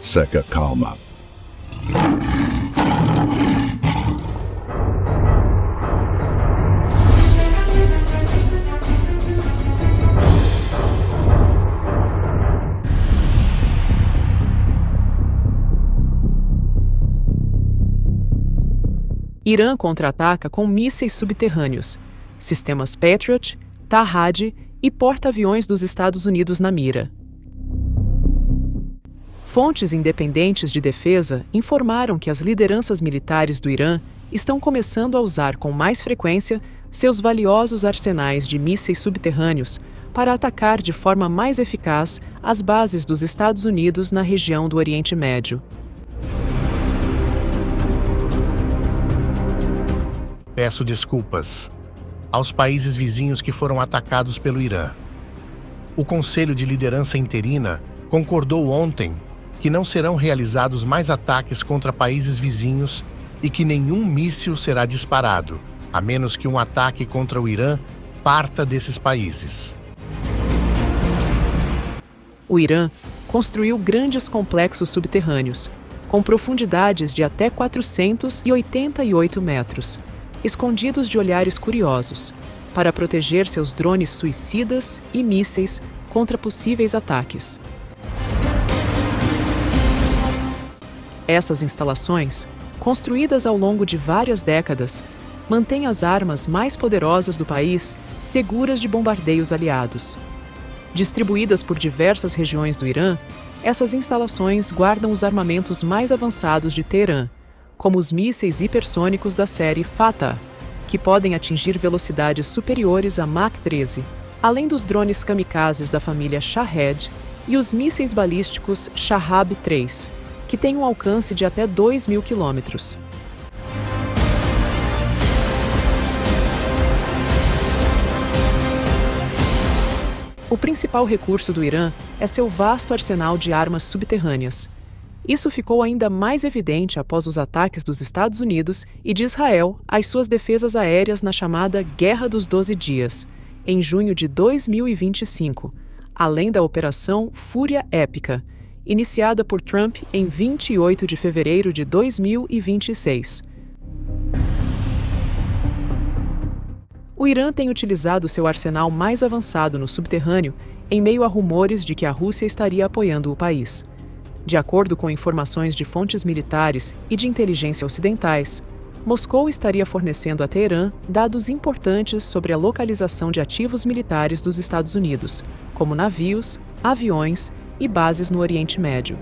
Seca calma. Irã contra-ataca com mísseis subterrâneos, sistemas Patriot, Tahad e porta-aviões dos Estados Unidos na mira. Fontes independentes de defesa informaram que as lideranças militares do Irã estão começando a usar com mais frequência seus valiosos arsenais de mísseis subterrâneos para atacar de forma mais eficaz as bases dos Estados Unidos na região do Oriente Médio. Peço desculpas aos países vizinhos que foram atacados pelo Irã. O Conselho de Liderança Interina concordou ontem que não serão realizados mais ataques contra países vizinhos e que nenhum míssil será disparado, a menos que um ataque contra o Irã parta desses países. O Irã construiu grandes complexos subterrâneos, com profundidades de até 488 metros, escondidos de olhares curiosos, para proteger seus drones suicidas e mísseis contra possíveis ataques. Essas instalações, construídas ao longo de várias décadas, mantêm as armas mais poderosas do país seguras de bombardeios aliados. Distribuídas por diversas regiões do Irã, essas instalações guardam os armamentos mais avançados de Teherã, como os mísseis hipersônicos da série Fatah, que podem atingir velocidades superiores a Mach 13, além dos drones kamikazes da família Shahed e os mísseis balísticos Shahab-3, que têm um alcance de até 2.000 quilômetros. O principal recurso do Irã é seu vasto arsenal de armas subterrâneas. Isso ficou ainda mais evidente após os ataques dos Estados Unidos e de Israel às suas defesas aéreas na chamada Guerra dos 12 Dias, em junho de 2025, além da Operação Fúria Épica, iniciada por Trump em 28 de fevereiro de 2026. O Irã tem utilizado seu arsenal mais avançado no subterrâneo em meio a rumores de que a Rússia estaria apoiando o país. De acordo com informações de fontes militares e de inteligência ocidentais, Moscou estaria fornecendo a Teherã dados importantes sobre a localização de ativos militares dos Estados Unidos, como navios, aviões e bases no Oriente Médio.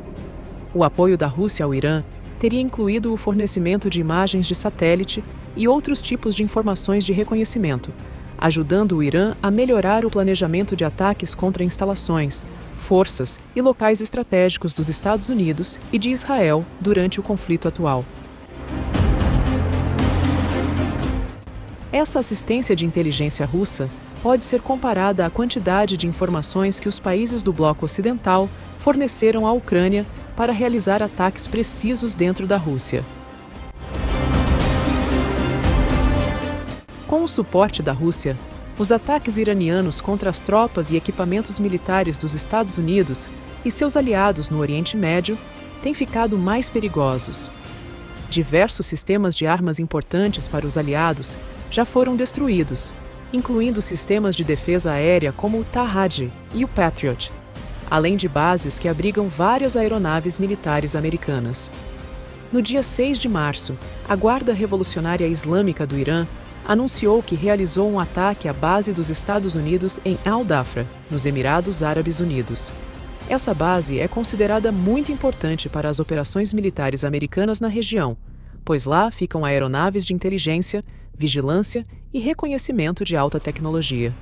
O apoio da Rússia ao Irã teria incluído o fornecimento de imagens de satélite e outros tipos de informações de reconhecimento, ajudando o Irã a melhorar o planejamento de ataques contra instalações, forças e locais estratégicos dos Estados Unidos e de Israel durante o conflito atual. Essa assistência de inteligência russa pode ser comparada à quantidade de informações que os países do bloco ocidental forneceram à Ucrânia para realizar ataques precisos dentro da Rússia. Com o suporte da Rússia, os ataques iranianos contra as tropas e equipamentos militares dos Estados Unidos e seus aliados no Oriente Médio têm ficado mais perigosos. Diversos sistemas de armas importantes para os aliados já foram destruídos, incluindo sistemas de defesa aérea como o Tahad e o Patriot, além de bases que abrigam várias aeronaves militares americanas. No dia 6 de março, a Guarda Revolucionária Islâmica do Irã anunciou que realizou um ataque à base dos Estados Unidos em Al-Dhafra, nos Emirados Árabes Unidos. Essa base é considerada muito importante para as operações militares americanas na região, pois lá ficam aeronaves de inteligência, vigilância e reconhecimento de alta tecnologia.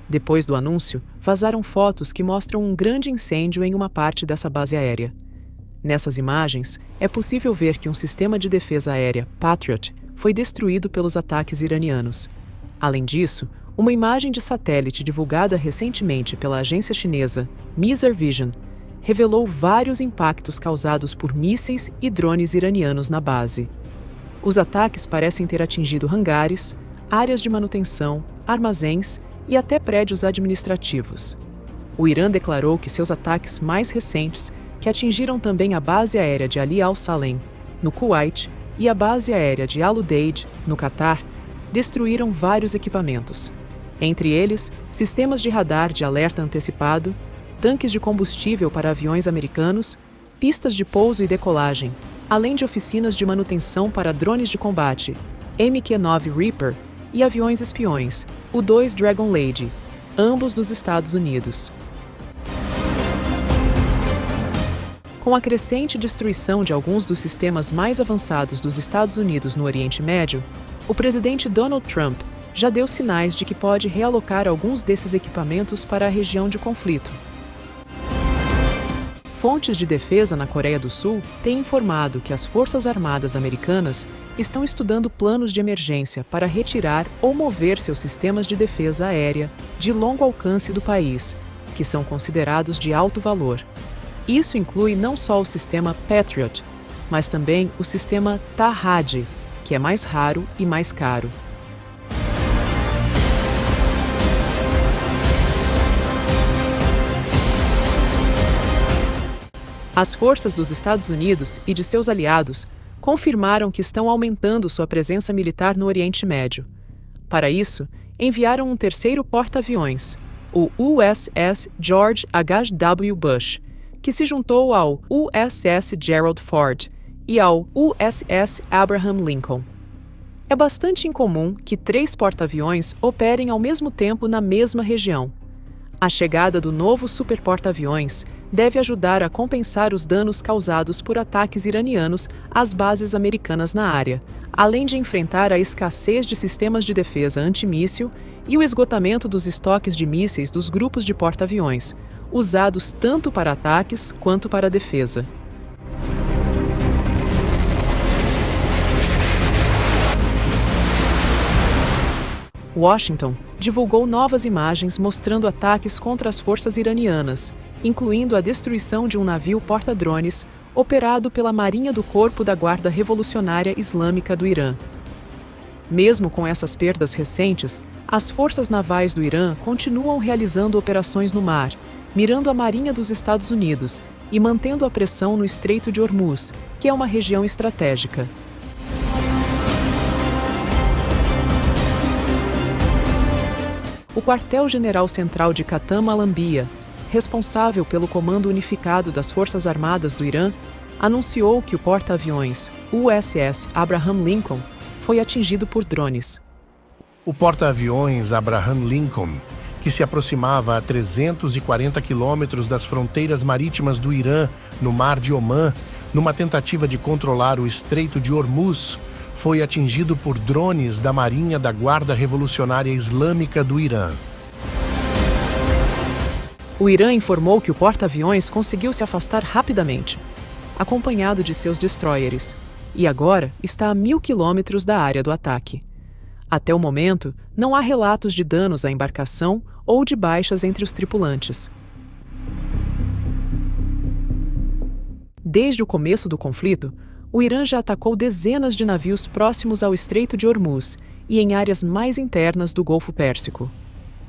Depois do anúncio, vazaram fotos que mostram um grande incêndio em uma parte dessa base aérea. Nessas imagens, é possível ver que um sistema de defesa aérea Patriot foi destruído pelos ataques iranianos. Além disso, uma imagem de satélite divulgada recentemente pela agência chinesa Mizar Vision revelou vários impactos causados por mísseis e drones iranianos na base. Os ataques parecem ter atingido hangares, áreas de manutenção, armazéns e até prédios administrativos. O Irã declarou que seus ataques mais recentes que atingiram também a base aérea de Ali al-Salem, no Kuwait, e a base aérea de Al-Udeid, no Catar, destruíram vários equipamentos. Entre eles, sistemas de radar de alerta antecipado, tanques de combustível para aviões americanos, pistas de pouso e decolagem, além de oficinas de manutenção para drones de combate, MQ-9 Reaper e aviões espiões, o 2 Dragon Lady, ambos dos Estados Unidos. Com a crescente destruição de alguns dos sistemas mais avançados dos Estados Unidos no Oriente Médio, o presidente Donald Trump já deu sinais de que pode realocar alguns desses equipamentos para a região de conflito. Fontes de defesa na Coreia do Sul têm informado que as Forças Armadas americanas estão estudando planos de emergência para retirar ou mover seus sistemas de defesa aérea de longo alcance do país, que são considerados de alto valor. Isso inclui não só o sistema Patriot, mas também o sistema THAAD, que é mais raro e mais caro. As forças dos Estados Unidos e de seus aliados confirmaram que estão aumentando sua presença militar no Oriente Médio. Para isso, enviaram um terceiro porta-aviões, o USS George H.W. Bush, que se juntou ao USS Gerald Ford e ao USS Abraham Lincoln. É bastante incomum que 3 porta-aviões operem ao mesmo tempo na mesma região. A chegada do novo superporta-aviões deve ajudar a compensar os danos causados por ataques iranianos às bases americanas na área, além de enfrentar a escassez de sistemas de defesa antimíssil e o esgotamento dos estoques de mísseis dos grupos de porta-aviões, usados tanto para ataques quanto para defesa. Washington divulgou novas imagens mostrando ataques contra as forças iranianas, incluindo a destruição de um navio porta-drones operado pela Marinha do Corpo da Guarda Revolucionária Islâmica do Irã. Mesmo com essas perdas recentes, as forças navais do Irã continuam realizando operações no mar, mirando a Marinha dos Estados Unidos e mantendo a pressão no Estreito de Hormuz, que é uma região estratégica. O Quartel-General Central de Qatam al-Anbiya, responsável pelo Comando Unificado das Forças Armadas do Irã, anunciou que o porta-aviões USS Abraham Lincoln foi atingido por drones. O porta-aviões Abraham Lincoln, que se aproximava a 340 quilômetros das fronteiras marítimas do Irã, no Mar de Omã, numa tentativa de controlar o Estreito de Hormuz, foi atingido por drones da Marinha da Guarda Revolucionária Islâmica do Irã. O Irã informou que o porta-aviões conseguiu se afastar rapidamente, acompanhado de seus destroyers, e agora está a 1.000 quilômetros da área do ataque. Até o momento, não há relatos de danos à embarcação ou de baixas entre os tripulantes. Desde o começo do conflito, o Irã já atacou dezenas de navios próximos ao Estreito de Hormuz e em áreas mais internas do Golfo Pérsico.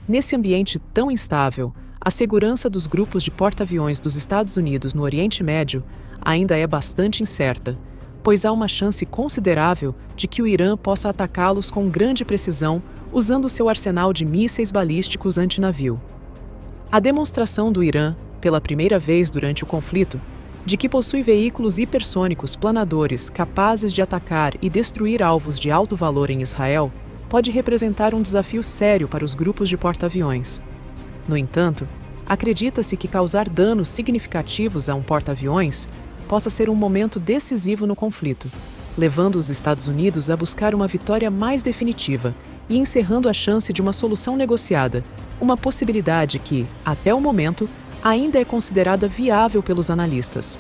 Nesse ambiente tão instável, a segurança dos grupos de porta-aviões dos Estados Unidos no Oriente Médio ainda é bastante incerta, pois há uma chance considerável de que o Irã possa atacá-los com grande precisão usando seu arsenal de mísseis balísticos antinavio. A demonstração do Irã, pela primeira vez durante o conflito, de que possui veículos hipersônicos planadores capazes de atacar e destruir alvos de alto valor em Israel, pode representar um desafio sério para os grupos de porta-aviões. No entanto, acredita-se que causar danos significativos a um porta-aviões possa ser um momento decisivo no conflito, levando os Estados Unidos a buscar uma vitória mais definitiva e encerrando a chance de uma solução negociada, uma possibilidade que, até o momento, ainda é considerada viável pelos analistas.